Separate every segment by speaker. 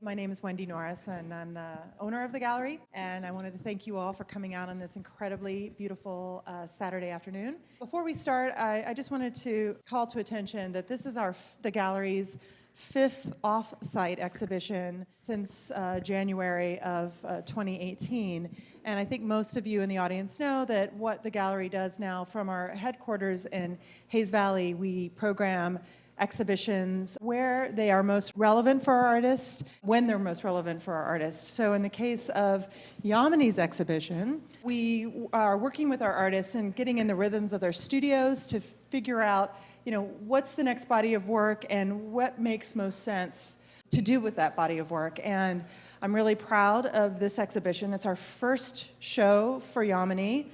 Speaker 1: My name is Wendi Norris, and I'm the owner of the gallery. And I wanted to thank you all for coming out on this incredibly beautiful Saturday afternoon. Before we start, I just wanted to call to attention that this is the gallery's 5th off-site exhibition since January of 2018. And I think most of you in the audience know that what the gallery does now from our headquarters in Hayes Valley, we program exhibitions where they are most relevant for our artists, when they're most relevant for our artists. So in the case of Yamini's exhibition, we are working with our artists and getting in the rhythms of their studios to figure out, what's the next body of work and what makes most sense to do with that body of work. And I'm really proud of this exhibition. It's our first show for Yamini.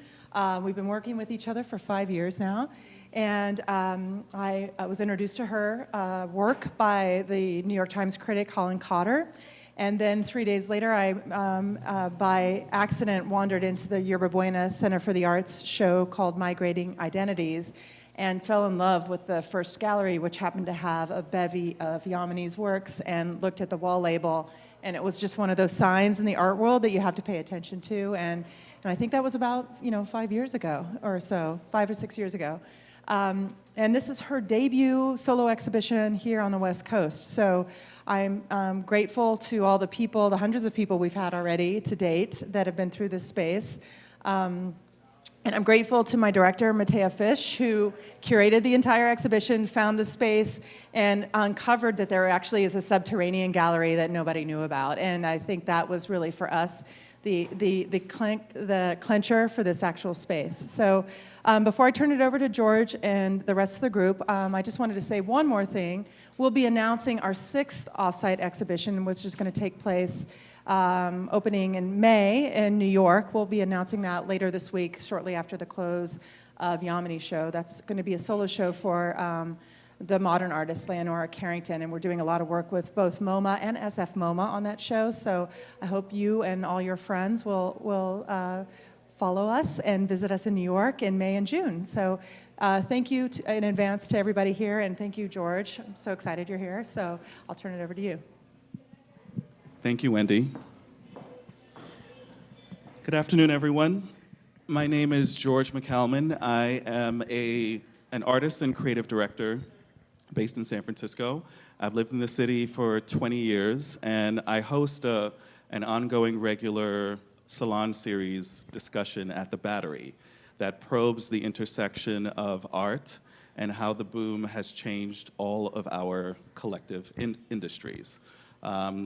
Speaker 1: We've been working with each other for 5 years now. And I was introduced to her work by the New York Times critic Colin Cotter. And then 3 days later, I, by accident, wandered into the Yerba Buena Center for the Arts show called Migrating Identities and fell in love with the first gallery, which happened to have a bevy of Yamini's works, and looked at the wall label. And it was just one of those signs in the art world that you have to pay attention to. And I think that was about 5 years ago or so, 5 or 6 years ago. And this is her debut solo exhibition here on the West Coast. So I'm grateful to all the people, the hundreds of people we've had already to date that have been through this space. And I'm grateful to my director, Matea Fish, who curated the entire exhibition, found the space, and uncovered that there actually is a subterranean gallery that nobody knew about. And I think that was really, for us, the clincher for this actual space. So before I turn it over to George and the rest of the group, I just wanted to say one more thing. We'll be announcing our 6th offsite exhibition, which is going to take place opening in May in New York. We'll be announcing that later this week, shortly after the close of Yamini's show. That's going to be a solo show for the modern artist Leonora Carrington, and we're doing a lot of work with both Moma and SF Moma on that show. So I hope you and all your friends will follow us and visit us in New York in May and June. So thank you in advance to everybody here, and thank you, George. I'm so excited you're here. So I'll turn it over to you.
Speaker 2: Thank you, Wendi. Good afternoon, everyone. My name is George McCalman. I am an artist and creative director based in San Francisco. I've lived in the city for 20 years, and I host an ongoing regular salon series discussion at the Battery that probes the intersection of art and how the boom has changed all of our collective industries.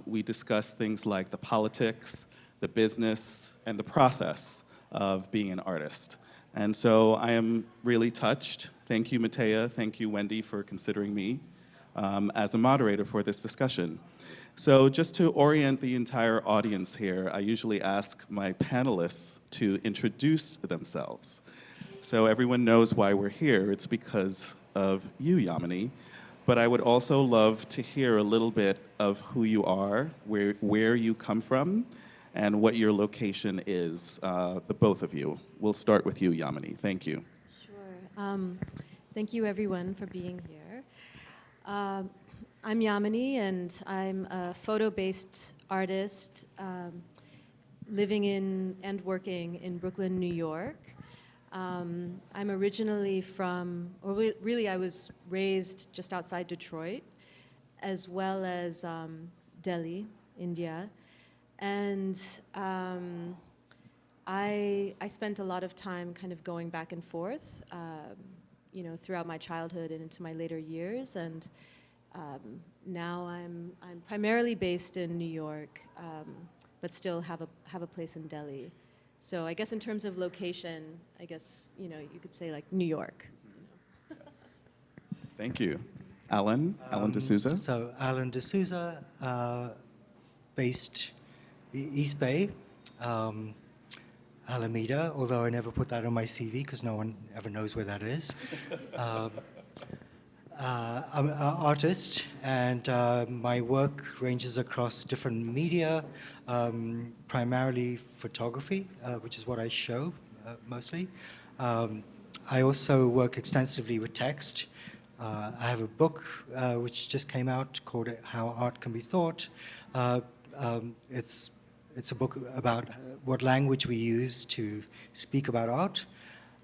Speaker 2: We discuss things like the politics, the business, and the process of being an artist. And so I am really touched. Thank you, Matea. Thank you, Wendi, for considering me as a moderator for this discussion. So just to orient the entire audience here, I usually ask my panelists to introduce themselves. So everyone knows why we're here. It's because of you, Yamini. But I would also love to hear a little bit of who you are, where you come from, and what your location is, the both of you. We'll start with you, Yamini. Thank you.
Speaker 3: Sure. Thank you, everyone, for being here. I'm Yamini, and I'm a photo-based artist living in and working in Brooklyn, New York. I'm originally from, or really I was raised just outside Detroit, as well as Delhi, India. And I spent a lot of time kind of going back and forth, throughout my childhood and into my later years. And now I'm primarily based in New York, but still have a place in Delhi. So I guess in terms of location, I guess you could say like New York.
Speaker 2: Yes. Thank you, Allan deSouza.
Speaker 4: So Allan deSouza, based East Bay, Alameda, although I never put that on my CV because no one ever knows where that is. I'm an artist, and my work ranges across different media, primarily photography, which is what I show mostly. I also work extensively with text, I have a book which just came out called How Art Can Be Thought. It's a book about what language we use to speak about art,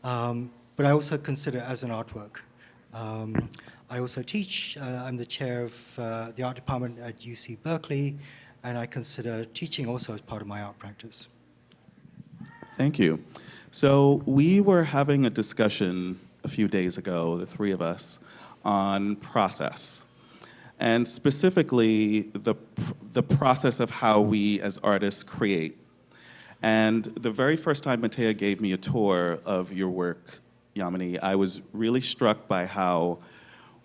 Speaker 4: but I also consider it as an artwork. I also teach. I'm the chair of the art department at UC Berkeley, and I consider teaching also as part of my art practice.
Speaker 2: Thank you. So we were having a discussion a few days ago, the three of us, on process, and specifically the process of how we as artists create. And the very first time Matea gave me a tour of your work, Yamini, I was really struck by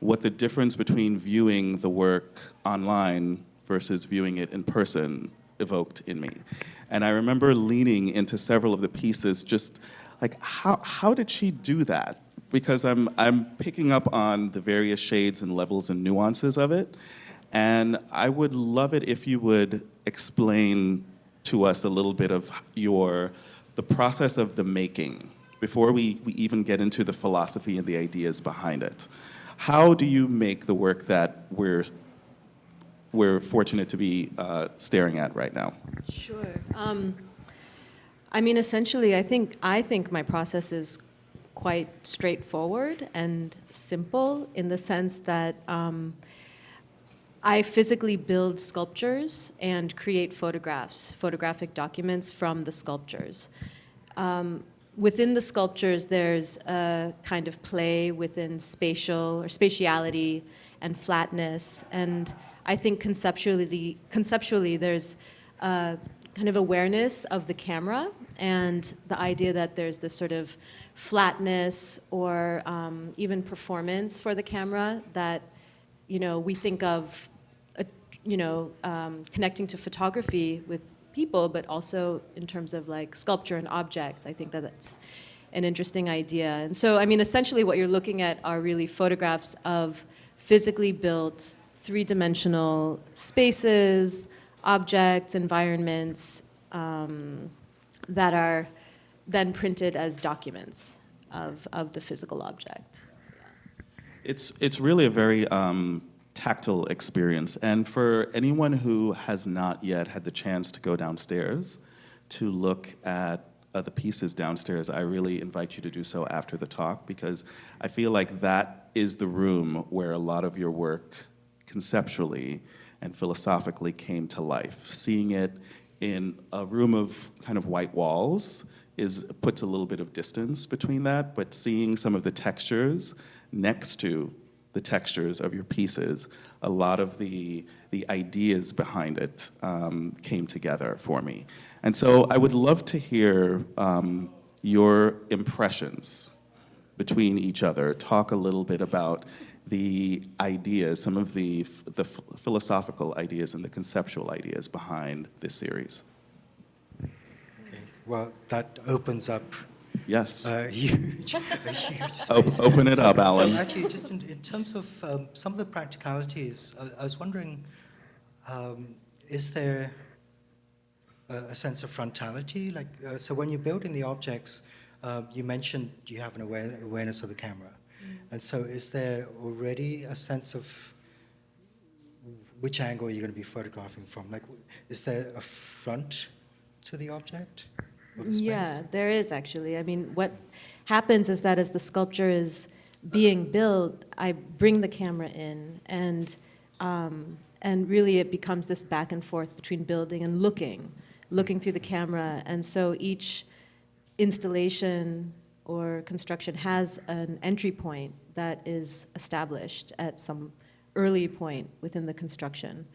Speaker 2: what the difference between viewing the work online versus viewing it in person evoked in me. And I remember leaning into several of the pieces, just like, how did she do that? Because I'm picking up on the various shades and levels and nuances of it. And I would love it if you would explain to us a little bit of the process of the making before we even get into the philosophy and the ideas behind it. How do you make the work that we're fortunate to be staring at right now?
Speaker 3: Sure. I mean, essentially, I think my process is quite straightforward and simple in the sense that I physically build sculptures and create photographic documents from the sculptures. Within the sculptures, there's a kind of play within spatiality and flatness, and I think conceptually there's a kind of awareness of the camera and the idea that there's this sort of flatness or even performance for the camera that, we think of, connecting to photography with people, but also in terms of like sculpture and objects. I think that that's an interesting idea. And so, I mean, essentially what you're looking at are really photographs of physically built three-dimensional spaces, objects, environments that are then printed as documents of the physical object.
Speaker 2: It's really a very tactile experience. And for anyone who has not yet had the chance to go downstairs to look at the pieces downstairs, I really invite you to do so after the talk, because I feel like that is the room where a lot of your work conceptually and philosophically came to life. Seeing it in a room of kind of white walls puts a little bit of distance between that, but seeing some of the textures next to the textures of your pieces, a lot of the ideas behind it came together for me. And so I would love to hear your impressions between each other. Talk a little bit about the ideas, some of the philosophical ideas and the conceptual ideas behind this series.
Speaker 4: Okay. Well, that opens up
Speaker 2: Yes.
Speaker 4: a huge space.
Speaker 2: Open it up, Allan.
Speaker 4: So actually, just in terms of some of the practicalities, I was wondering, is there a sense of frontality? Like, so when you're building the objects, you mentioned you have an awareness of the camera. And so is there already a sense of which angle you're going to be photographing from? Like, is there a front to the object?
Speaker 3: Yeah, there is actually. I mean, what happens is that as the sculpture is being built, I bring the camera in, and really it becomes this back and forth between building and looking through the camera. And so each installation or construction has an entry point that is established at some early point within the construction.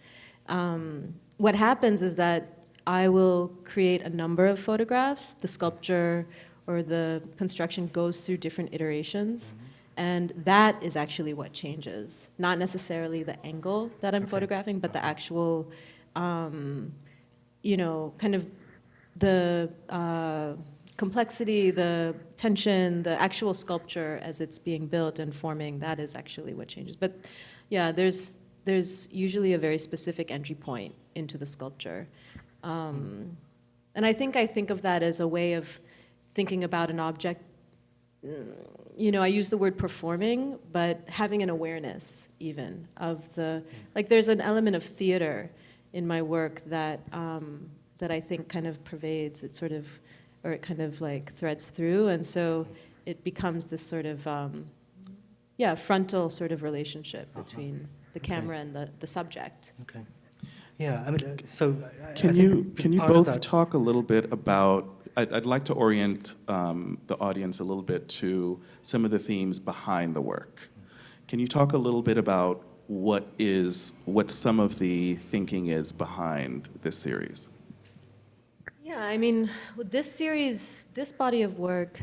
Speaker 3: What happens is that I will create a number of photographs. The sculpture or the construction goes through different iterations, and that is actually what changes. Not necessarily the angle that I'm photographing, but the actual, kind of the complexity, the tension, the actual sculpture as it's being built and forming, that is actually what changes. But yeah, there's usually a very specific entry point into the sculpture. And I think of that as a way of thinking about an object I use the word performing, but having an awareness even of like there's an element of theater in my work that I think kind of pervades it or it kind of like threads through, and so it becomes this sort of frontal sort of relationship between the camera and the subject.
Speaker 4: Okay. Yeah, I mean, so
Speaker 2: Can
Speaker 4: I
Speaker 2: you
Speaker 4: think part of
Speaker 2: both
Speaker 4: that-
Speaker 2: talk a little bit about? I'd like to orient the audience a little bit to some of the themes behind the work. Can you talk a little bit about what some of the thinking is behind this series?
Speaker 3: Yeah, I mean, with this series, this body of work,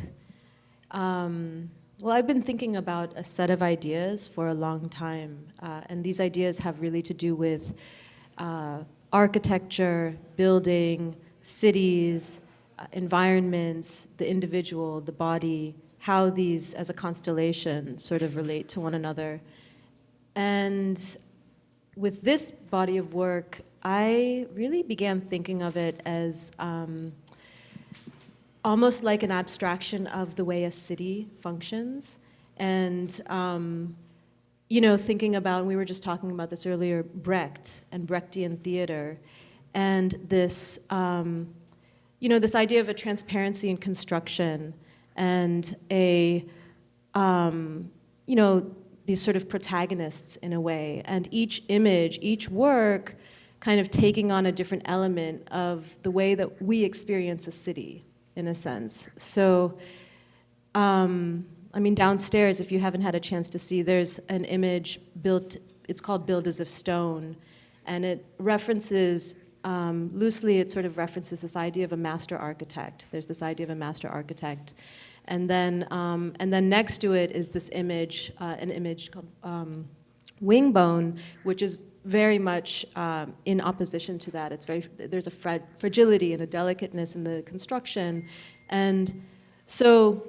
Speaker 3: well, I've been thinking about a set of ideas for a long time, and these ideas have really to do with architecture, building, cities, environments, the individual, the body, how these as a constellation sort of relate to one another. And with this body of work, I really began thinking of it as almost like an abstraction of the way a city functions. And, thinking about, we were just talking about this earlier, Brecht and Brechtian theater, and this, this idea of a transparency in construction and these sort of protagonists in a way, and each image, each work kind of taking on a different element of the way that we experience a city, in a sense. So, downstairs, if you haven't had a chance to see, there's an image it's called Built as of Stone, and it references, loosely it sort of references this idea of a master architect. There's this idea of a master architect. And then next to it is this image, an image called Wingbone, which is very much in opposition to that. There's a fragility and a delicateness in the construction. And so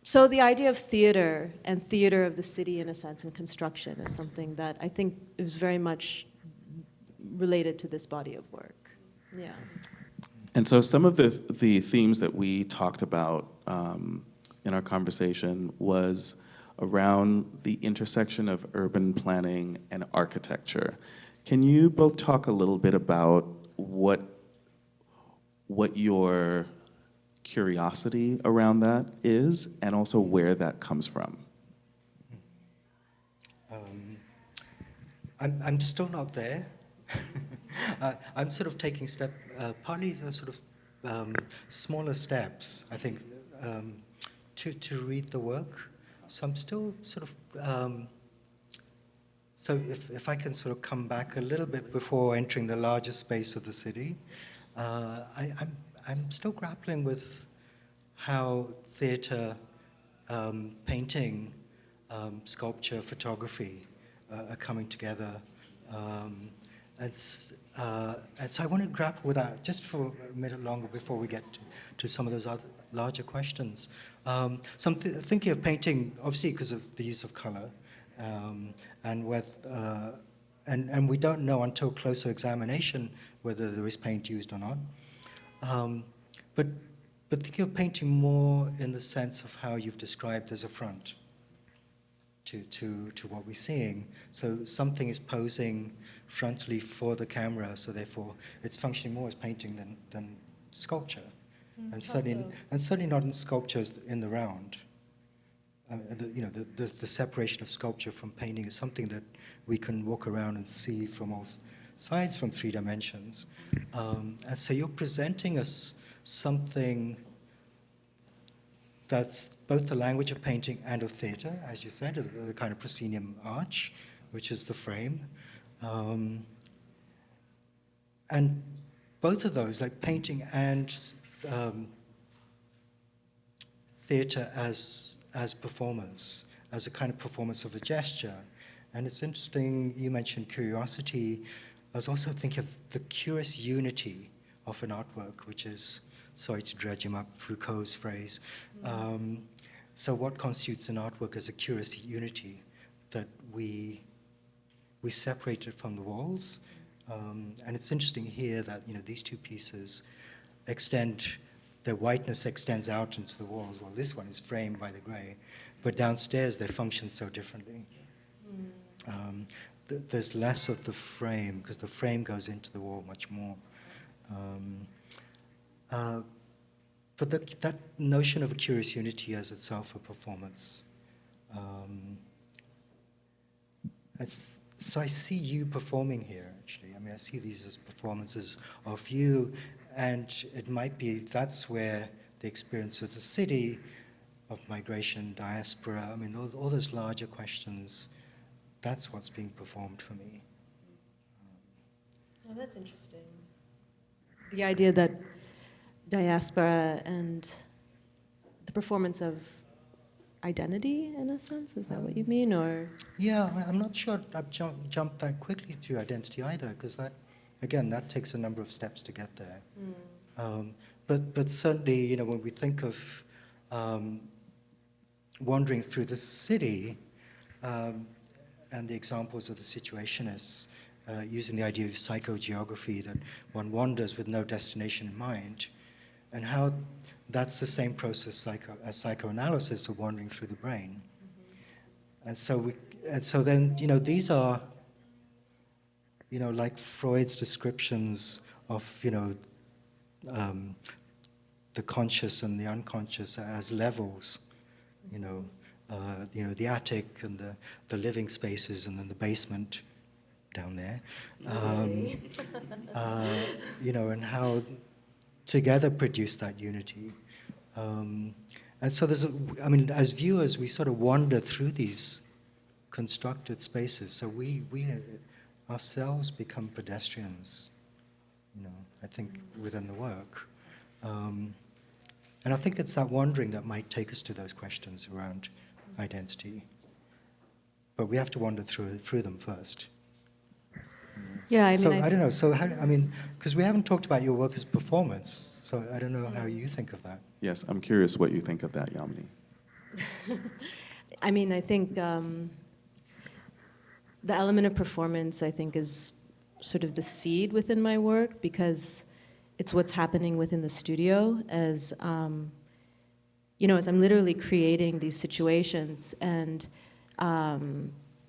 Speaker 3: the idea of theater and theater of the city, in a sense, and construction is something that I think is very much related to this body of work. Yeah.
Speaker 2: And so some of the themes that we talked about in our conversation was around the intersection of urban planning and architecture. Can you both talk a little bit about what your curiosity around that is, and also where that comes from?
Speaker 4: I'm still not there. I'm sort of taking partly the sort of smaller steps, I think, to read the work. So I'm still sort of, so if I can sort of come back a little bit before entering the larger space of the city, I'm still grappling with how theater, painting, sculpture, photography are coming together. And so I want to grapple with that just for a minute longer before we get to some of those other larger questions. So I'm thinking of painting, obviously because of the use of color, and we don't know until closer examination whether there is paint used or not. But thinking of painting more in the sense of how you've described as a front to what we're seeing. So something is posing frontally for the camera, so therefore it's functioning more as painting than sculpture. And certainly not in sculptures in the round. The separation of sculpture from painting is something that we can walk around and see from all sides, from 3 dimensions. And so you're presenting us something that's both the language of painting and of theater, as you said, the kind of proscenium arch, which is the frame. And both of those, like painting and theater as performance, as a kind of performance of a gesture. And it's interesting, you mentioned curiosity. I was also thinking of the curious unity of an artwork, which is, sorry to dredge him up, Foucault's phrase. So what constitutes an artwork as a curious unity that we separated from the walls? And it's interesting here that these two pieces extend the whiteness extends out into the walls. Well, this one is framed by the gray, but downstairs they function so differently. There's less of the frame, because the frame goes into the wall much more. But that notion of a curious unity as itself a performance. So I see you performing here, actually. I mean, I see these as performances of you, and it might be that's where the experience of the city, of migration, diaspora, I mean, all those larger questions, that's what's being performed for me.
Speaker 3: Oh, that's interesting. The idea that diaspora and the performance of identity, in a sense, is that what you mean, or?
Speaker 4: Yeah, I'm not sure I've jumped that quickly to identity either, because that, again, that takes a number of steps to get there. But certainly, you know, when we think of wandering through the city, and the examples of the Situationists, using the idea of psychogeography, that one wanders with no destination in mind, and how that's the same process as psychoanalysis of wandering through the brain. And so then, you know, these are, you know, like Freud's descriptions of, you know, the conscious and the unconscious as levels, you know, the attic and the living spaces, and then the basement down there, you know, and how together produce that unity. And so I mean, as viewers, we sort of wander through these constructed spaces. So we ourselves become pedestrians, you know, I think, within the work. And I think it's that wandering that might take us to those questions around identity. But we have to wander through them first.
Speaker 3: Yeah, I mean,
Speaker 4: so I don't know. So how, I mean, because we haven't talked about your work as performance, so I don't know how you think of that.
Speaker 2: Yes, I'm curious what you think of that, Yamini.
Speaker 3: I mean, I think the element of performance, I think, is sort of the seed within my work, because it's what's happening within the studio as, you know, as I'm literally creating these situations, and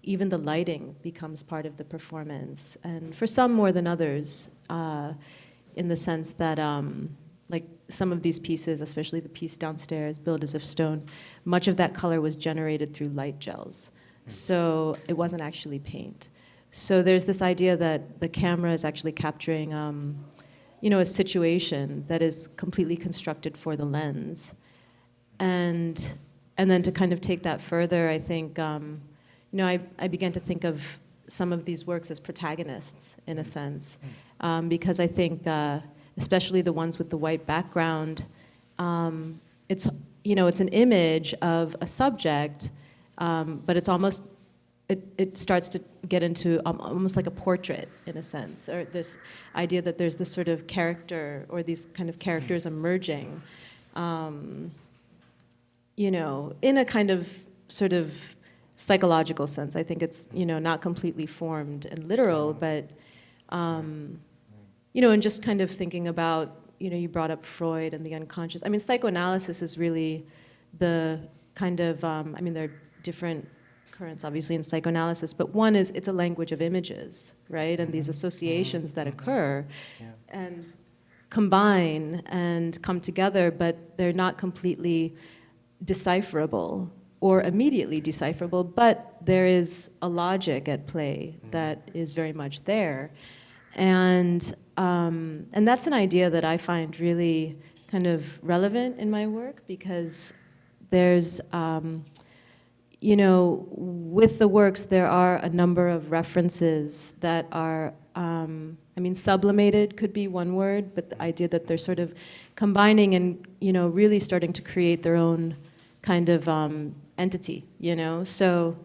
Speaker 3: even the lighting becomes part of the performance, and for some more than others, in the sense that, like some of these pieces, especially the piece downstairs, Built as If Stone, much of that color was generated through light gels. So it wasn't actually paint. So there's this idea that the camera is actually capturing, you know, a situation that is completely constructed for the lens. And then to kind of take that further, I think, you know, I began to think of some of these works as protagonists, in a sense, because I think, especially the ones with the white background, it's, you know, it's an image of a subject, but it's almost, it starts to get into almost like a portrait, in a sense, or this idea that there's this sort of character, or these kind of characters emerging, you know, in a kind of sort of psychological sense. I think it's, you know, not completely formed and literal, but, you know, and just kind of thinking about, you know, you brought up Freud and the unconscious. I mean, psychoanalysis is really the kind of, I mean, there are different currents, obviously, in psychoanalysis, but one is it's a language of images, right? And these associations that occur and combine and come together, but they're not completely decipherable or immediately decipherable, but there is a logic at play that is very much there. And that's an idea that I find really kind of relevant in my work, because there's, you know, with the works, there are a number of references that are, I mean, sublimated could be one word, but the idea that they're sort of combining and, you know, really starting to create their own kind of entity, you know? So,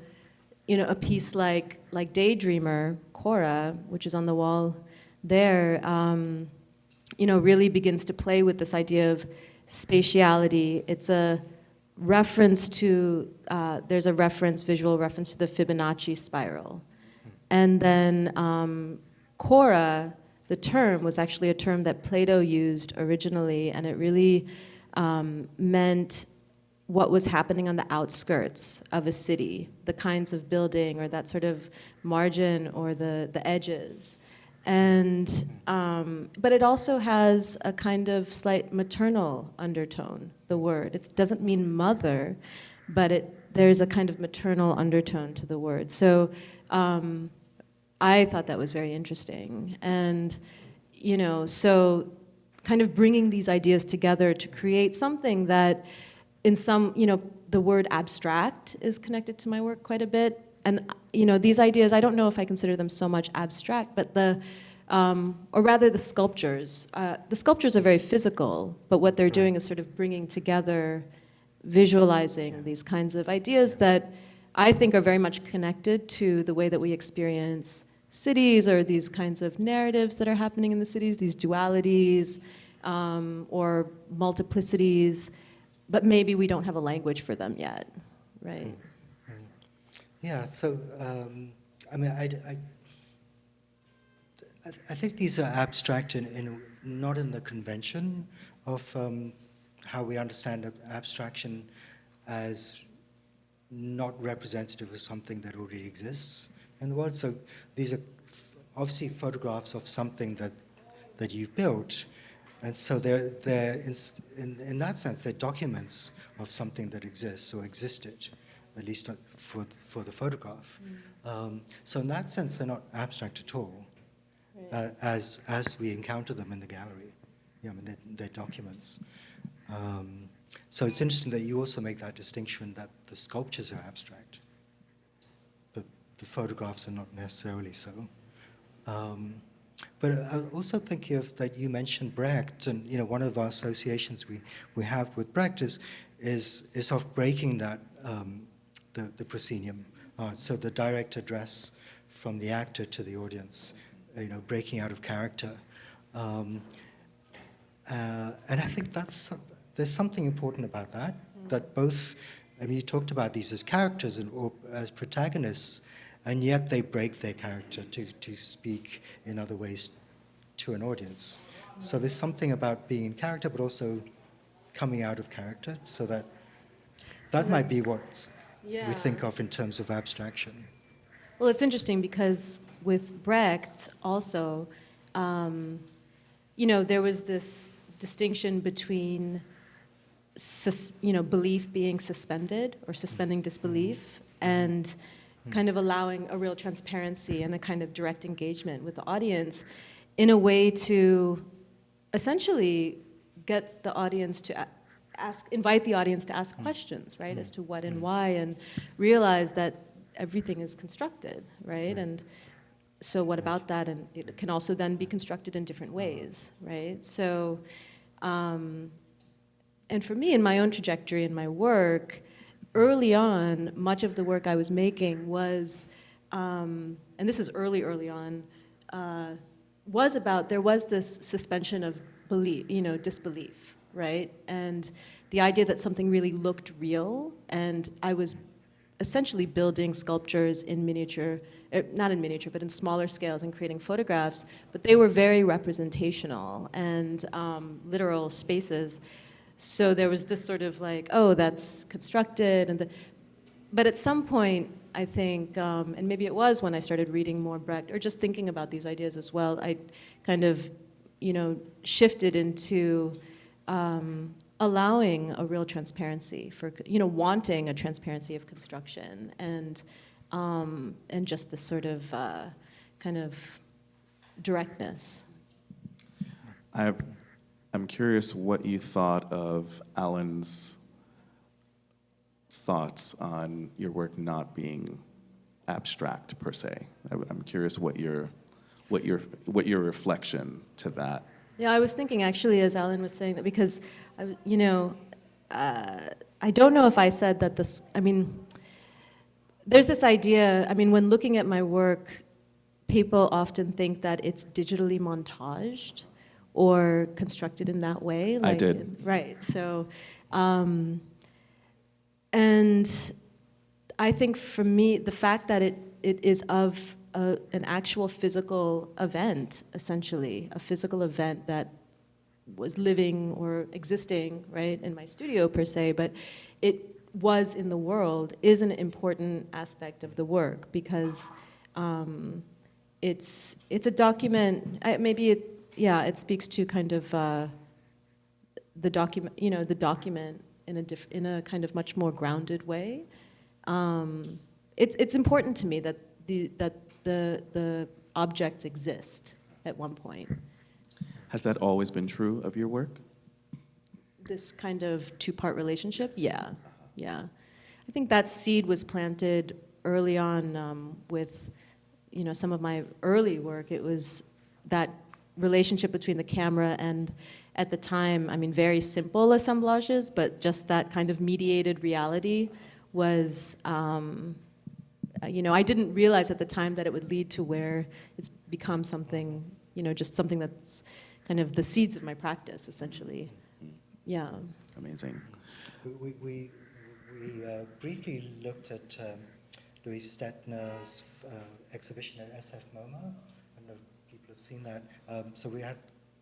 Speaker 3: you know, a piece like Daydreamer, Cora, which is on the wall there, you know, really begins to play with this idea of spatiality. It's a reference to, there's a visual reference to the Fibonacci spiral. And then Cora the term was actually a term that Plato used originally, and it really meant what was happening on the outskirts of a city, the kinds of building or that sort of margin or the edges. And, but it also has a kind of slight maternal undertone, the word. It doesn't mean mother, but there's a kind of maternal undertone to the word. So I thought that was very interesting. And, you know, so kind of bringing these ideas together to create something that in some, you know, the word abstract is connected to my work quite a bit. And, you know, these ideas, I don't know if I consider them so much abstract, but or rather the sculptures. The sculptures are very physical, but what they're doing is sort of bringing together, visualizing these kinds of ideas that I think are very much connected to the way that we experience cities, or these kinds of narratives that are happening in the cities, these dualities or multiplicities, but maybe we don't have a language for them yet, right?
Speaker 4: Yeah, so, I mean, I think these are abstract not in the convention of how we understand abstraction as not representative of something that already exists in the world. So these are obviously photographs of something that you've built, and so they're in that sense they're documents of something that exists or existed, at least for the photograph. So in that sense they're not abstract at all, as we encounter them in the gallery. I mean, they're documents. So it's interesting that you also make that distinction that the sculptures are abstract, but the photographs are not necessarily so. But I also think that you mentioned Brecht, and you know, one of our associations we have with Brecht is of breaking that the proscenium, so the direct address from the actor to the audience, you know, breaking out of character, and I think there's something important about that. That both, I mean, you talked about these as characters or as protagonists, and yet they break their character to speak in other ways to an audience. So there's something about being in character, but also coming out of character, so that might be what we think of in terms of abstraction.
Speaker 3: Well, it's interesting because with Brecht also, you know, there was this distinction between belief being suspended or suspending disbelief, and kind of allowing a real transparency and a kind of direct engagement with the audience in a way to essentially get the audience to invite the audience to ask questions, right, as to what and why, and realize that everything is constructed, right? And so what about that? And it can also then be constructed in different ways, right? So, and for me, in my own trajectory in my work, early on, much of the work I was making was, and this is early on, was about, there was this suspension of belief, you know, disbelief, right? And the idea that something really looked real, and I was essentially building sculptures in miniature, not in miniature, but in smaller scales, and creating photographs, but they were very representational and literal spaces. So there was this sort of like, oh, that's constructed, but at some point, I think, and maybe it was when I started reading more Brecht, or just thinking about these ideas as well, I kind of, you know, shifted into allowing a real transparency for, you know, wanting a transparency of construction, and just this sort of kind of directness.
Speaker 2: I'm curious what you thought of Allan's thoughts on your work not being abstract per se. I'm curious what your reflection to that.
Speaker 3: Yeah, I was thinking actually as Allan was saying that, because you know, I don't know if I said that this. I mean, there's this idea. I mean, when looking at my work, people often think that it's digitally montaged or constructed in that way.
Speaker 2: I did.
Speaker 3: Right. So, and I think for me, the fact that it is of an actual physical event, essentially, a physical event that was living or existing, right, in my studio per se, but it was in the world, is an important aspect of the work because it's a document. It speaks to kind of the document, the document in a kind of much more grounded way. It's important to me that the objects exist at one point.
Speaker 2: Has that always been true of your work?
Speaker 3: This kind of two-part relationship? Yeah. I think that seed was planted early on with, some of my early work. It was that relationship between the camera and, at the time, very simple assemblages, but just that kind of mediated reality was, I didn't realize at the time that it would lead to where it's become something, just something that's kind of the seeds of my practice, essentially. Yeah.
Speaker 2: Amazing.
Speaker 4: We briefly looked at Louise Stetner's exhibition at SF Moma. I don't know if people have seen that. So we had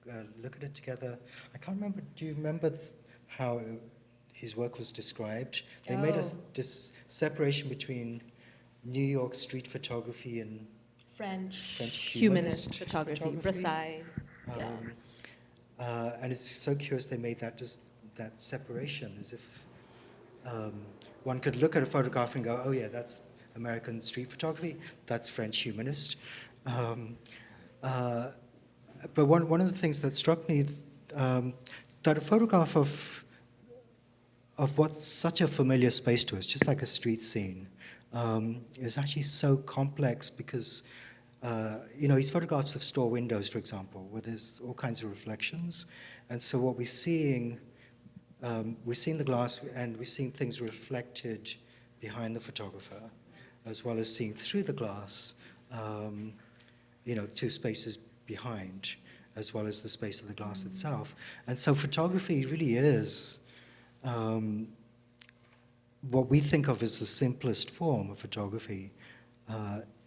Speaker 4: a look at it together. I can't remember, do you remember how his work was described? They made this separation between New York street photography and
Speaker 3: French
Speaker 4: humanist
Speaker 3: photography. Versailles.
Speaker 4: And it's so curious they made that separation, as if one could look at a photograph and go, oh yeah, that's American street photography, that's French humanist. But one of the things that struck me, that a photograph of what's such a familiar space to us, just like a street scene, is actually so complex because, these photographs of store windows, for example, where there's all kinds of reflections. And so what we're seeing the glass and we're seeing things reflected behind the photographer, as well as seeing through the glass, two spaces behind, as well as the space of the glass itself. And so photography really is what we think of as the simplest form of photography,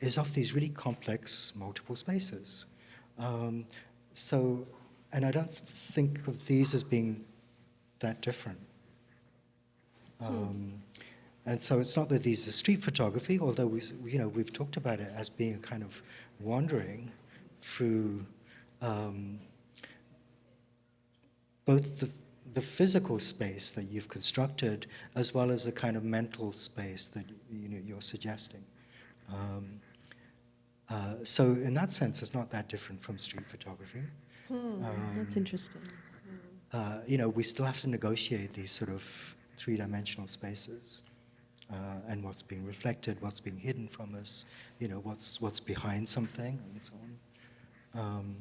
Speaker 4: is of these really complex multiple spaces. And I don't think of these as being that different. And so it's not that these are street photography, although we've talked about it as being a kind of wandering through both the physical space that you've constructed, as well as the kind of mental space that you're suggesting. So in that sense, it's not that different from street photography.
Speaker 3: That's interesting.
Speaker 4: We still have to negotiate these sort of three-dimensional spaces, and what's being reflected, what's being hidden from us, what's behind something, and so on.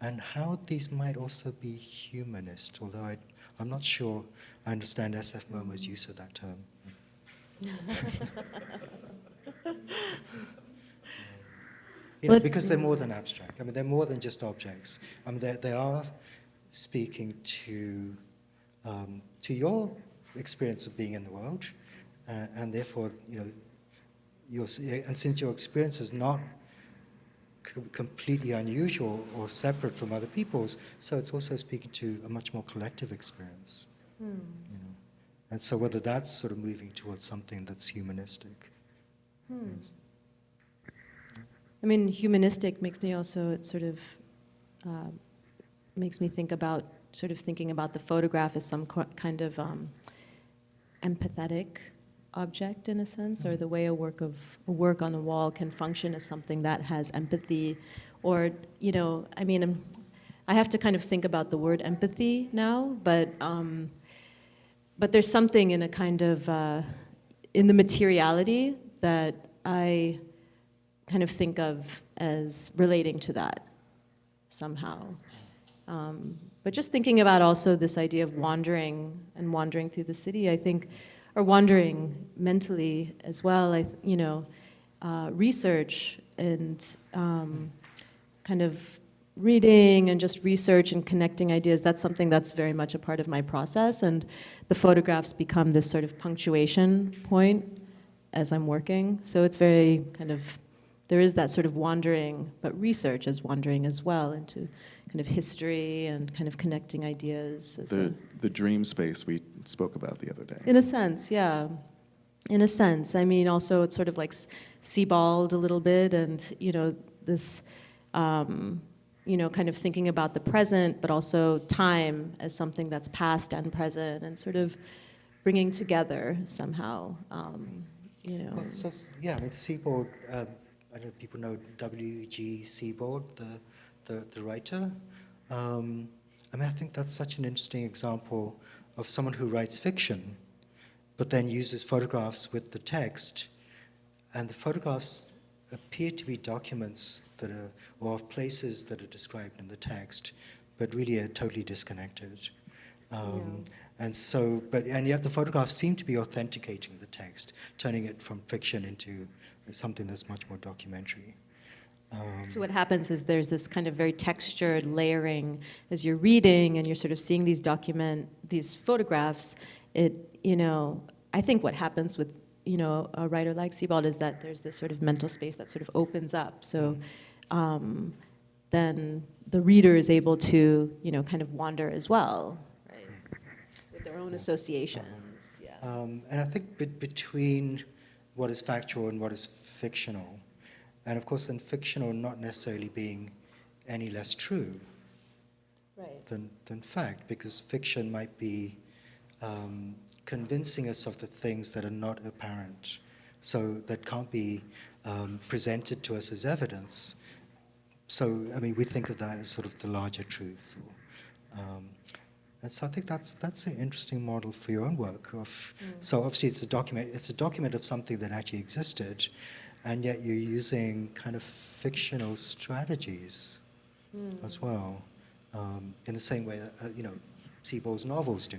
Speaker 4: And how these might also be humanist, although I'm not sure I understand SF Moma's use of that term. Because they're more than abstract. They're more than just objects. They are speaking to your experience of being in the world, and therefore, and since your experience is not completely unusual or separate from other people's, so it's also speaking to a much more collective experience. And so whether that's sort of moving towards something that's humanistic.
Speaker 3: Humanistic makes me also, it sort of makes me think about thinking about the photograph as some kind of empathetic object in a sense, or the way a work on a wall can function as something that has empathy, or I have to kind of think about the word empathy now, but there's something in a kind of in the materiality that I kind of think of as relating to that somehow. But just thinking about also this idea of wandering through the city, I think, or wandering mentally as well, research and kind of reading and just research and connecting ideas, that's something that's very much a part of my process, and the photographs become this sort of punctuation point as I'm working, so it's very kind of there is that sort of wandering, but research as wandering as well into kind of history and kind of connecting ideas.
Speaker 2: The dream space we spoke about the other day.
Speaker 3: In a sense, yeah. In a sense. I mean, also it's sort of like Sebald a little bit, and, this, kind of thinking about the present, but also time as something that's past and present, and sort of bringing together somehow,
Speaker 4: Well, so, yeah, I mean, Sebald, I don't know if people know W.G. Sebald, the writer. I mean, I think that's such an interesting example of someone who writes fiction, but then uses photographs with the text, and the photographs appear to be documents that are, or of places that are described in the text, but really are totally disconnected. And yet the photographs seem to be authenticating the text, turning it from fiction into something that's much more documentary.
Speaker 3: So what happens is there's this kind of very textured layering as you're reading and you're sort of seeing these photographs. I think what happens with, a writer like Sebald is that there's this sort of mental space that sort of opens up. So then the reader is able to, kind of wander as well, right? With their own associations, yeah.
Speaker 4: And I think between what is factual and what is fictional, and of course then fictional not necessarily being any less true than fact, because fiction might be convincing us of the things that are not apparent, so that can't be presented to us as evidence. So, I mean, we think of that as sort of the larger truths. And so I think that's an interesting model for your own work. So obviously it's a document of something that actually existed, and yet you're using kind of fictional strategies as well, in the same way that, Sebald's novels do,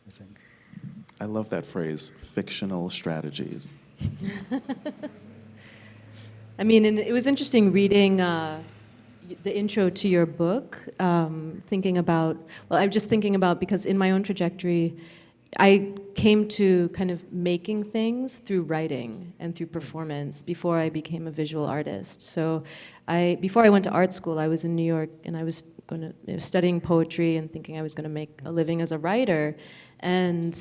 Speaker 4: I think.
Speaker 2: I love that phrase, fictional strategies.
Speaker 3: I mean, and it was interesting reading the intro to your book, I'm just thinking about, because in my own trajectory, I came to kind of making things through writing and through performance before I became a visual artist. So before I went to art school, I was in New York, and I was studying poetry and thinking I was going to make a living as a writer. And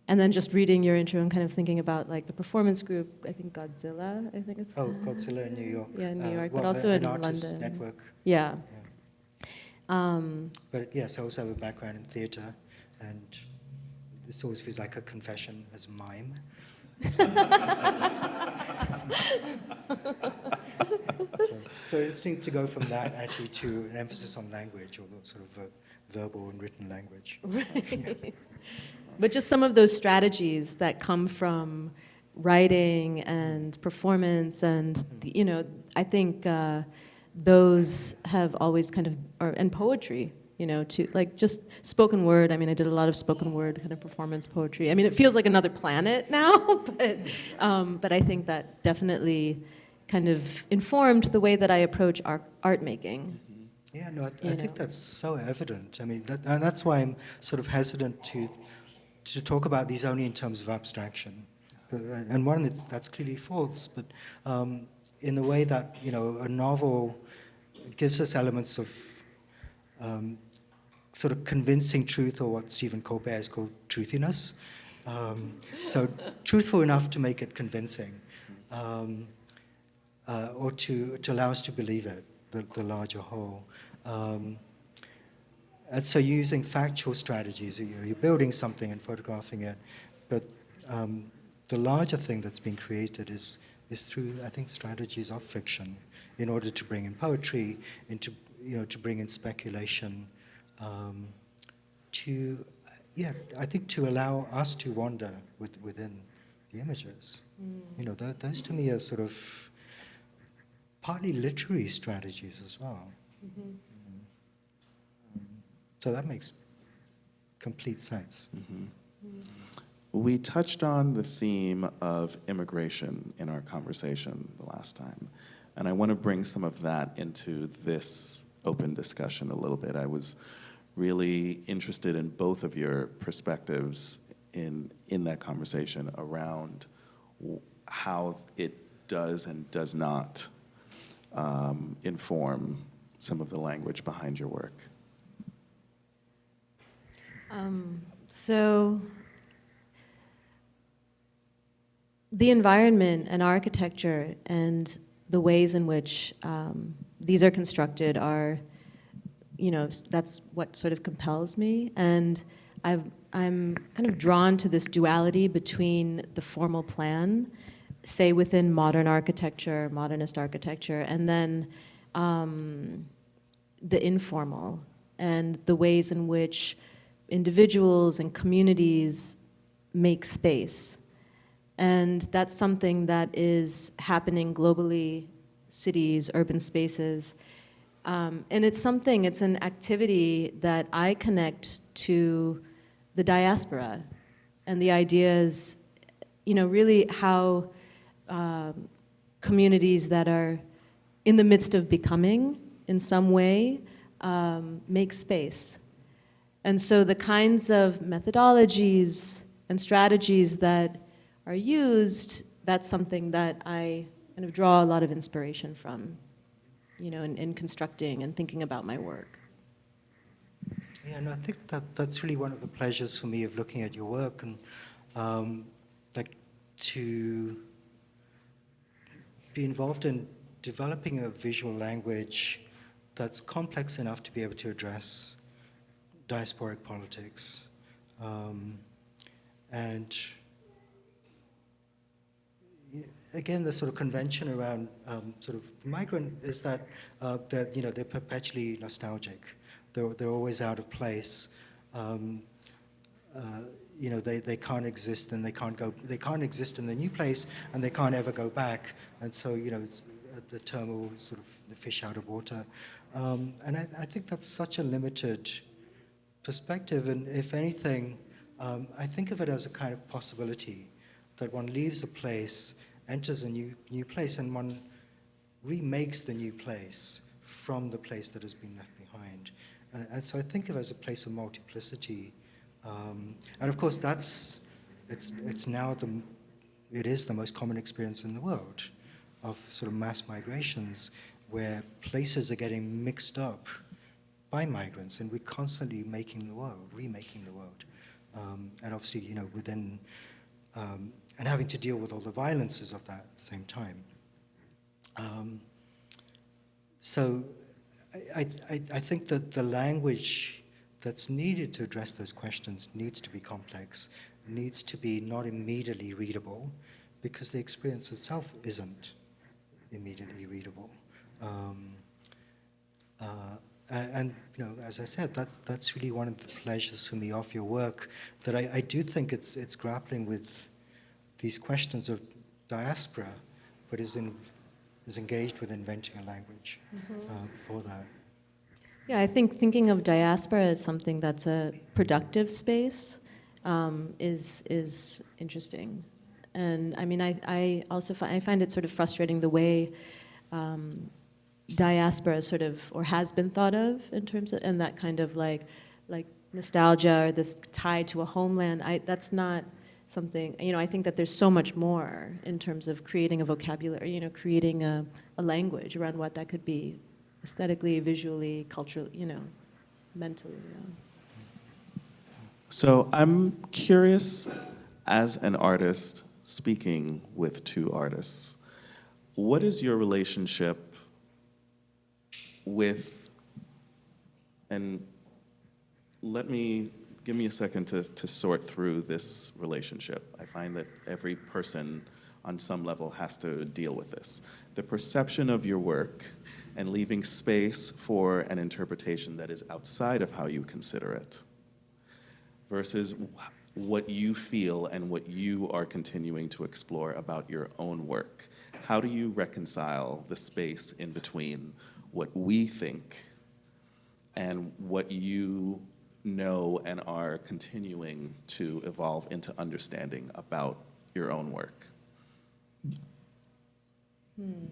Speaker 3: then just reading your intro and kind of thinking about like the performance group, I think Godzilla, it's.
Speaker 4: Godzilla in New York.
Speaker 3: Yeah, in New York, but also in
Speaker 4: artist
Speaker 3: London.
Speaker 4: Network.
Speaker 3: Yeah.
Speaker 4: But yes, I also have a background in theatre, and this always feels like a confession as mime. So it's interesting to go from that actually to an emphasis on language, or sort of verbal and written language.
Speaker 3: Right. But just some of those strategies that come from writing and performance, and I think those have always kind of, and poetry, to like just spoken word. I mean, I did a lot of spoken word kind of performance poetry. I mean, it feels like another planet now, but I think that definitely kind of informed the way that I approach art making.
Speaker 4: Yeah, no, I think that's so evident. I mean, and that's why I'm sort of hesitant to talk about these only in terms of abstraction. And one, that's clearly false, but in the way that, a novel gives us elements of sort of convincing truth, or what Stephen Colbert has called truthiness. So truthful enough to make it convincing, or to allow us to believe it, the larger whole. And so using factual strategies, you're building something and photographing it, but the larger thing that's been created is through, I think, strategies of fiction, in order to bring in poetry, to bring in speculation, I think to allow us to wander within the images. Those to me are sort of partly literary strategies as well. Mm-hmm. So that makes complete sense.
Speaker 2: Mm-hmm. We touched on the theme of immigration in our conversation the last time, and I want to bring some of that into this open discussion a little bit. I was really interested in both of your perspectives in that conversation around how it does and does not inform some of the language behind your work?
Speaker 3: So the environment and architecture and the ways in which these are constructed are, that's what sort of compels me. And I'm kind of drawn to this duality between the formal plan, say within modern architecture, modernist architecture, and then the informal and the ways in which individuals and communities make space. And that's something that is happening globally, cities, urban spaces. And it's an activity that I connect to the diaspora and the ideas, really how communities that are in the midst of becoming in some way make space. And so the kinds of methodologies and strategies that are used, that's something that I kind of draw a lot of inspiration from, in constructing and thinking about my work.
Speaker 4: Yeah, and I think that's really one of the pleasures for me of looking at your work, and like to be involved in developing a visual language that's complex enough to be able to address diasporic politics. And again, the sort of convention around sort of the migrant is that they're perpetually nostalgic. They're always out of place. They can't exist, and they can't exist in the new place, and they can't ever go back. And so it's the term is sort of the fish out of water. And I think that's such a limited perspective, and if anything, I think of it as a kind of possibility that one leaves a place, enters a new place, and one remakes the new place from the place that has been left behind. And so I think of it as a place of multiplicity. And of course, it's now it is the most common experience in the world of sort of mass migrations, where places are getting mixed up by migrants, and we're constantly remaking the world. And obviously, within, and having to deal with all the violences of that at the same time. So I think that the language that's needed to address those questions needs to be complex, needs to be not immediately readable, because the experience itself isn't immediately readable. And as I said, that's really one of the pleasures for me of your work, that I do think it's grappling with these questions of diaspora, but is engaged with inventing a language for that.
Speaker 3: Yeah, I think thinking of diaspora as something that's a productive space is interesting. And I mean, I also find it sort of frustrating the way diaspora sort of, or has been thought of in terms of, and that kind of like nostalgia or this tie to a homeland. That's not something, I think that there's so much more in terms of creating a vocabulary, creating a language around what that could be aesthetically, visually, culturally, mentally. Yeah.
Speaker 2: So I'm curious, as an artist speaking with two artists, what is your relationship with, and give me a second to sort through this relationship. I find that every person on some level has to deal with this. The perception of your work and leaving space for an interpretation that is outside of how you consider it, versus what you feel and what you are continuing to explore about your own work. How do you reconcile the space in between what we think and what you know and are continuing to evolve into understanding about your own work?
Speaker 3: And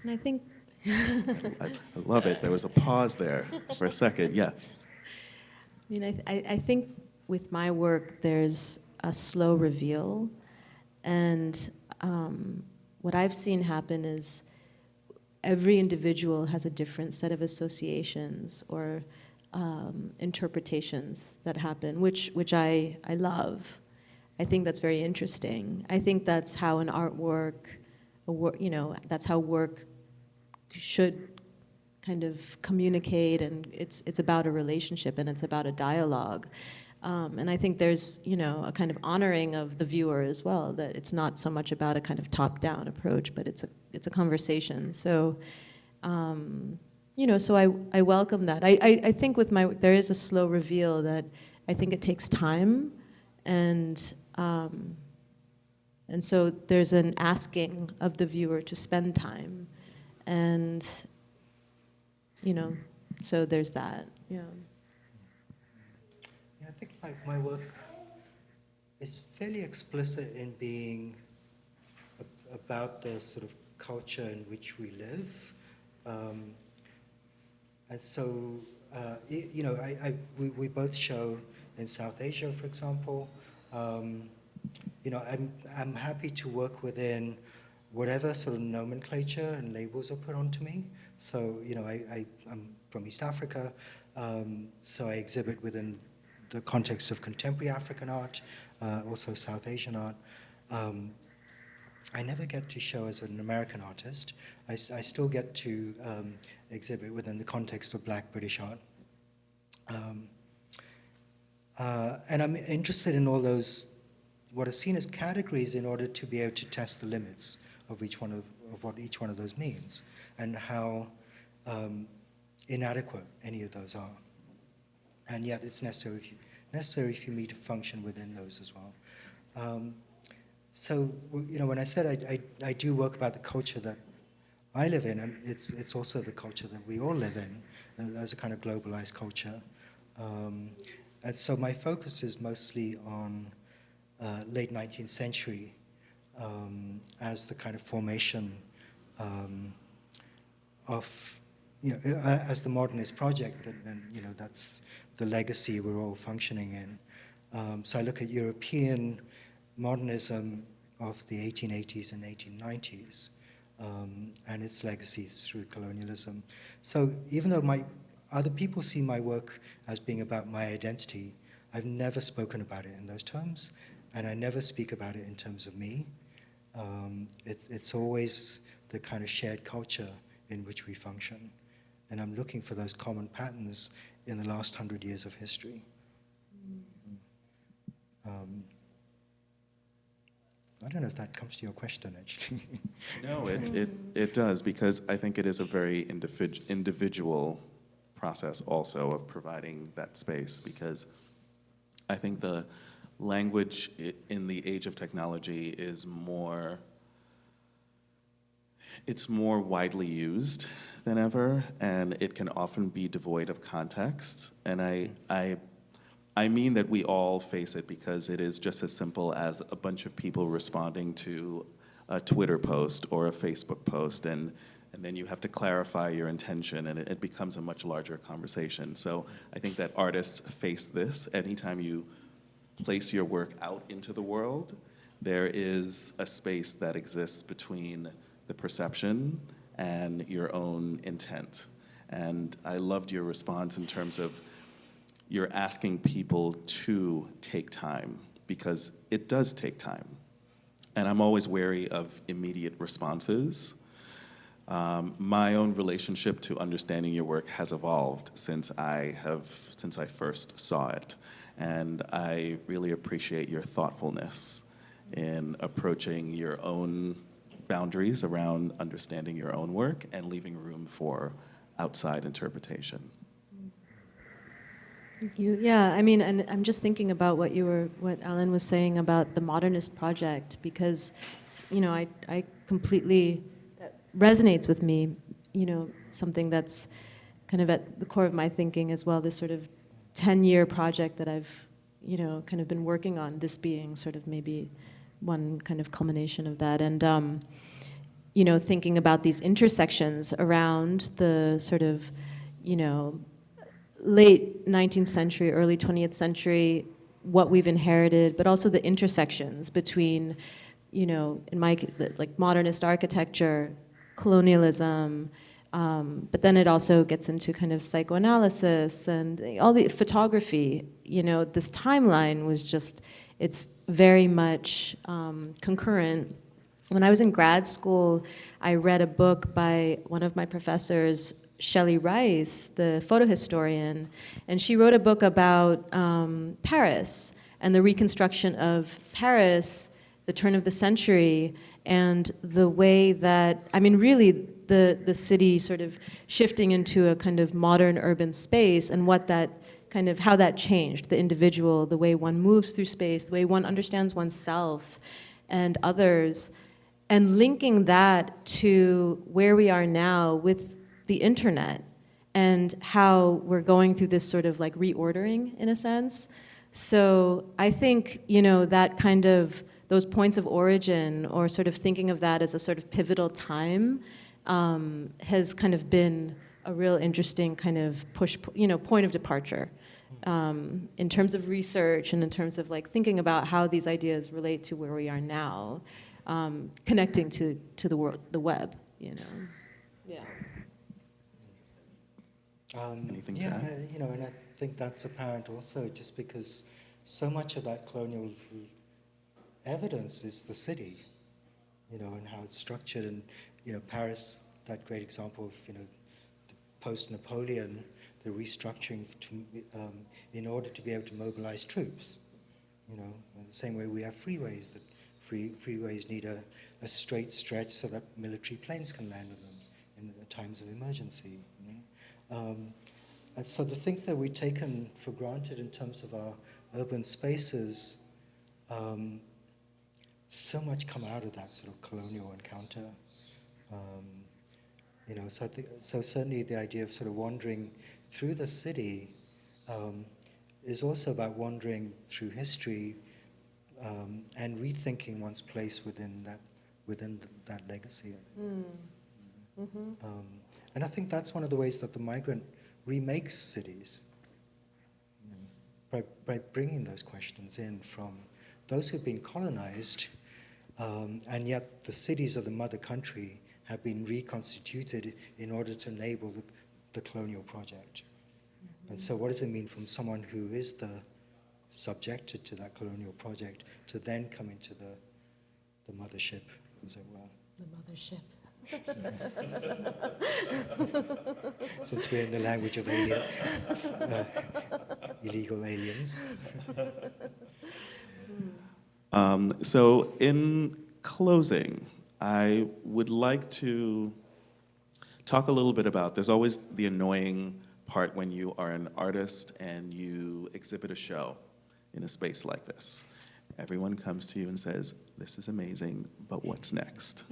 Speaker 3: I think
Speaker 2: I love it. There was a pause there for a second. Yes.
Speaker 3: I mean, I think with my work, there's a slow reveal, and what I've seen happen is every individual has a different set of associations or interpretations that happen, which I love. I think that's very interesting. I think that's how an artwork, that's how work should kind of communicate, and it's about a relationship and it's about a dialogue. And I think there's, a kind of honoring of the viewer as well, that it's not so much about a kind of top-down approach, but it's a conversation. So, so I welcome that. I think there is a slow reveal that I think it takes time, and so there's an asking of the viewer to spend time, and so there's that. Yeah.
Speaker 4: Yeah, I think my work is fairly explicit in being about the sort of culture in which we live. And so, we both show in South Asia, for example. I'm happy to work within whatever sort of nomenclature and labels are put onto me. So, I'm from East Africa, so I exhibit within the context of contemporary African art, also South Asian art. I never get to show as an American artist. I still get to exhibit within the context of Black British art. And I'm interested in all those, what are seen as categories, in order to be able to test the limits of what each one of those means, and how inadequate any of those are. And yet it's necessary for me to function within those as well. So, when I said I do work about the culture that I live in, and it's also the culture that we all live in, as a kind of globalized culture. And so my focus is mostly on late 19th century as the kind of formation of, as the modernist project, and that's the legacy we're all functioning in. So I look at European modernism of the 1880s and 1890s, and its legacies through colonialism. So even though other people see my work as being about my identity, I've never spoken about it in those terms, and I never speak about it in terms of me. It's always the kind of shared culture in which we function. And I'm looking for those common patterns in the last 100 years of history. I don't know if that comes to your question, actually.
Speaker 2: No, it does, because I think it is a very individual process also of providing that space, because I think the language in the age of technology is more widely used than ever, and it can often be devoid of context. And I mean that we all face it, because it is just as simple as a bunch of people responding to a Twitter post or a Facebook post, and then you have to clarify your intention, and it becomes a much larger conversation. So I think that artists face this. Anytime you place your work out into the world, there is a space that exists between the perception and your own intent. And I loved your response in terms of you're asking people to take time, because it does take time. And I'm always wary of immediate responses. My own relationship to understanding your work has evolved since I first saw it. And I really appreciate your thoughtfulness in approaching your own boundaries around understanding your own work and leaving room for outside interpretation.
Speaker 3: Thank you. Yeah, I mean, and I'm just thinking about what Allan was saying about the modernist project, because, I completely, that resonates with me, something that's kind of at the core of my thinking as well, this sort of 10-year project that I've, kind of been working on, this being sort of maybe one kind of culmination of that. And, thinking about these intersections around the sort of, late 19th century, early 20th century, what we've inherited, but also the intersections between, in my case, like modernist architecture, colonialism, but then it also gets into kind of psychoanalysis and all the photography. This timeline was just, it's very much concurrent. When I was in grad school, I read a book by one of my professors, Shelley Rice, the photo historian, and she wrote a book about Paris and the reconstruction of Paris, the turn of the century, and the way that, really the city sort of shifting into a kind of modern urban space, and what that kind of, how that changed the individual, the way one moves through space, the way one understands oneself and others, and linking that to where we are now with the internet and how we're going through this sort of like reordering in a sense. So I think, that kind of, those points of origin, or sort of thinking of that as a sort of pivotal time, has kind of been a real interesting kind of point of departure in terms of research and in terms of like thinking about how these ideas relate to where we are now, connecting to the world, the web, Yeah.
Speaker 2: Anything to
Speaker 4: yeah,
Speaker 2: add?
Speaker 4: and I think that's apparent also, just because so much of that colonial evidence is the city, and how it's structured, and Paris, that great example of the post-Napoleon, the restructuring in order to be able to mobilize troops, in the same way we have freeways, that freeways need a straight stretch so that military planes can land on them in times of emergency. And so the things that we've taken for granted in terms of our urban spaces, so much come out of that sort of colonial encounter. So certainly the idea of sort of wandering through the city is also about wandering through history and rethinking one's place within that legacy. And I think that's one of the ways that the migrant remakes cities, by bringing those questions in from those who've been colonized, and yet the cities of the mother country have been reconstituted in order to enable the colonial project. And so what does it mean from someone who is subjected to that colonial project to then come into the mothership, as it were?
Speaker 3: The mothership.
Speaker 4: Since we're in the language of illegal aliens.
Speaker 2: So in closing, I would like to talk a little bit about, there's always the annoying part when you are an artist and you exhibit a show in a space like this. Everyone comes to you and says, "This is amazing, but what's next?"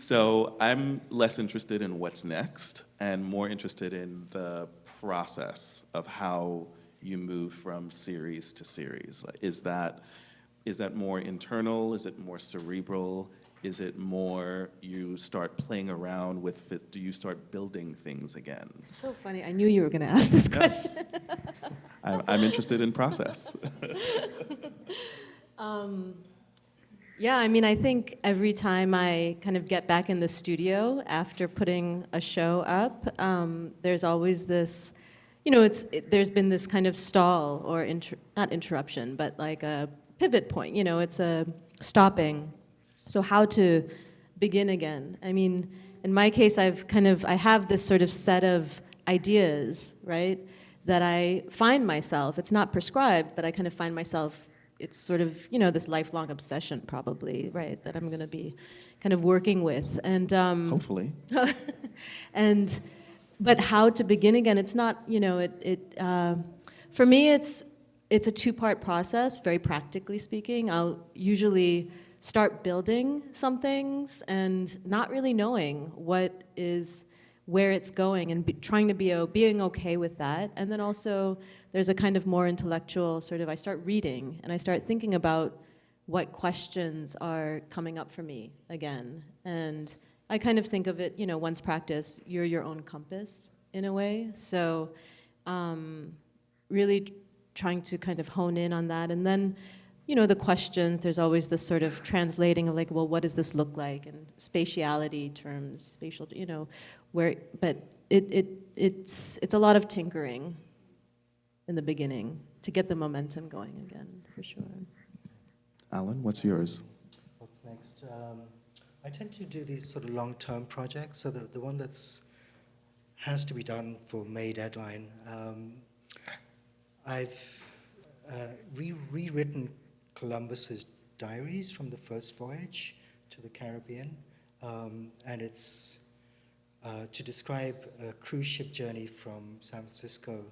Speaker 2: So I'm less interested in what's next and more interested in the process of how you move from series to series. Like, is that more internal? Is it more cerebral? Is it more you start playing around with it? Do you start building things again?
Speaker 3: So funny. I knew you were going to ask this question.
Speaker 2: I'm interested in process.
Speaker 3: Yeah, I think every time I kind of get back in the studio after putting a show up, there's always this, there's been this kind of stall or not interruption, but like a pivot point. It's a stopping. So how to begin again? In my case, I have this sort of set of ideas, right, that I find myself. It's not prescribed, but I kind of find myself. It's sort of, this lifelong obsession probably, right, that I'm going to be kind of working with. And
Speaker 2: hopefully.
Speaker 3: But how to begin again, it's not, for me, it's a two-part process, very practically speaking. I'll usually start building some things and not really knowing where it's going, and trying to being okay with that. And then also there's a kind of more intellectual sort of, I start reading and I start thinking about what questions are coming up for me again. And I kind of think of it, one's practice, you're your own compass in a way. So really trying to kind of hone in on that. And then you know, the questions, there's always this sort of translating of like, well, what does this look like? And spatiality terms, spatial, you know, but it's a lot of tinkering in the beginning to get the momentum going again, for sure.
Speaker 2: Allan, what's yours?
Speaker 4: What's next? I tend to do these sort of long-term projects. So the one that's has to be done for May deadline. I've rewritten Columbus's Diaries from the first voyage to the Caribbean, and it's to describe a cruise ship journey from San Francisco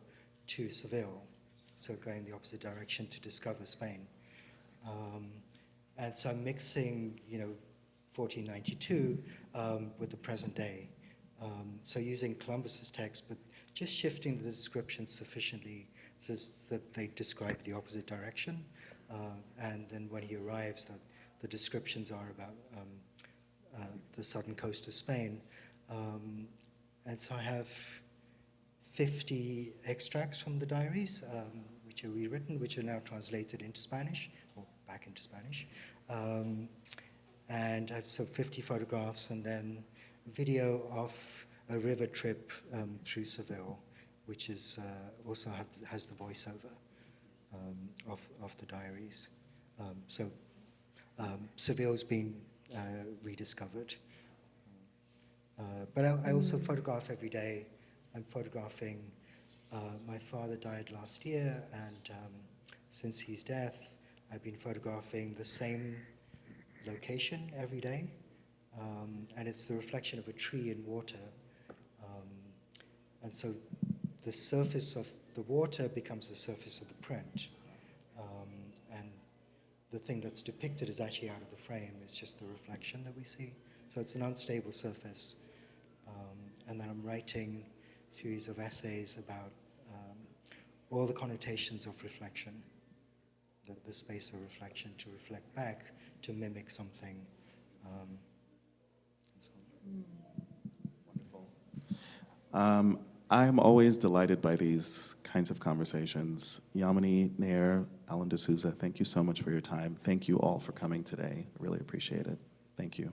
Speaker 4: to Seville, so going the opposite direction to discover Spain. And so I'm mixing, 1492 with the present day. So using Columbus's text, but just shifting the descriptions sufficiently so that they describe the opposite direction. And then when he arrives, the descriptions are about the southern coast of Spain. And so I have 50 extracts from the diaries, which are rewritten, which are now translated into Spanish, or back into Spanish. And I have 50 photographs and then video of a river trip through Seville, which is also has the voiceover of the diaries. Seville's been rediscovered. But I also photograph every day. I'm photographing, my father died last year, and since his death, I've been photographing the same location every day. And it's the reflection of a tree in water. And so the surface of the water becomes the surface of the print. And the thing that's depicted is actually out of the frame. It's just the reflection that we see. So it's an unstable surface. And then I'm writing a series of essays about all the connotations of reflection, the space of reflection, to reflect back, to mimic something.
Speaker 2: Wonderful. I'm always delighted by these kinds of conversations. Yamini Nayar, Allan deSouza, thank you so much for your time. Thank you all for coming today. I really appreciate it. Thank you.